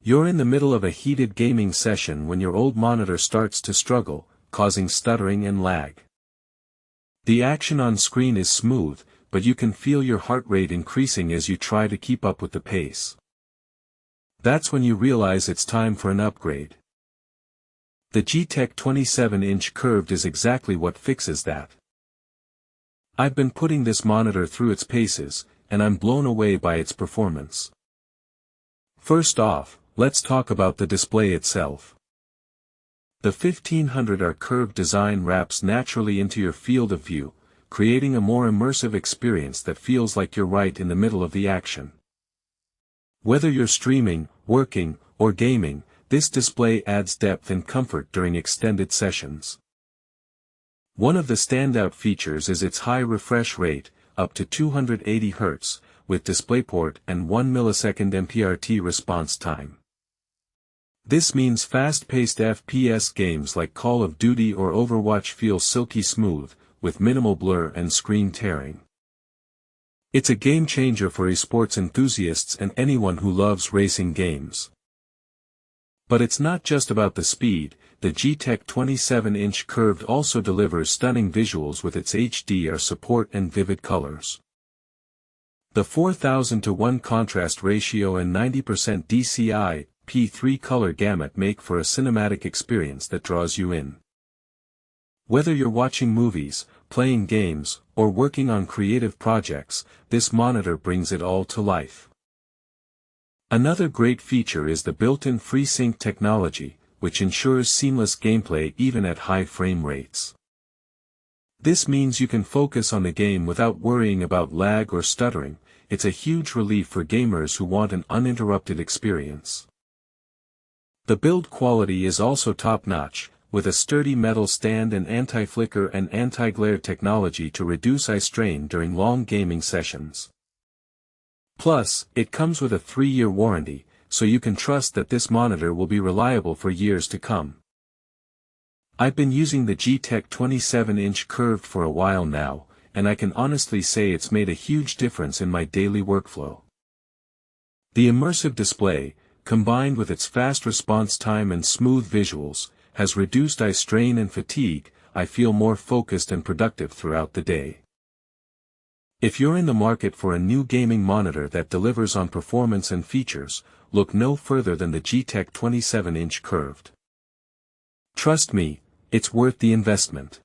You're in the middle of a heated gaming session when your old monitor starts to struggle, causing stuttering and lag. The action on screen is smooth, but you can feel your heart rate increasing as you try to keep up with the pace. That's when you realize it's time for an upgrade. The GTek 27-inch curved is exactly what fixes that. I've been putting this monitor through its paces, and I'm blown away by its performance. First off, let's talk about the display itself. The 1500R curved design wraps naturally into your field of view, creating a more immersive experience that feels like you're right in the middle of the action. Whether you're streaming, working, or gaming, this display adds depth and comfort during extended sessions. One of the standout features is its high refresh rate, up to 280 Hz, with DisplayPort and 1 millisecond MPRT response time. This means fast-paced FPS games like Call of Duty or Overwatch feel silky smooth, with minimal blur and screen tearing. It's a game changer for esports enthusiasts and anyone who loves racing games. But it's not just about the speed. The GTek 27-inch curved also delivers stunning visuals with its HDR support and vivid colors. The 4000:1 contrast ratio and 90% DCI-P3 color gamut make for a cinematic experience that draws you in. Whether you're watching movies, playing games, or working on creative projects, this monitor brings it all to life. Another great feature is the built-in FreeSync technology, which ensures seamless gameplay even at high frame rates. This means you can focus on the game without worrying about lag or stuttering. It's a huge relief for gamers who want an uninterrupted experience. The build quality is also top-notch, with a sturdy metal stand and anti-flicker and anti-glare technology to reduce eye strain during long gaming sessions. Plus, it comes with a 3-year warranty, so you can trust that this monitor will be reliable for years to come. I've been using the GTek 27-inch curved for a while now, and I can honestly say it's made a huge difference in my daily workflow. The immersive display, combined with its fast response time and smooth visuals, has reduced eye strain and fatigue. I feel more focused and productive throughout the day. If you're in the market for a new gaming monitor that delivers on performance and features, look no further than the GTek 27-inch curved. Trust me, it's worth the investment.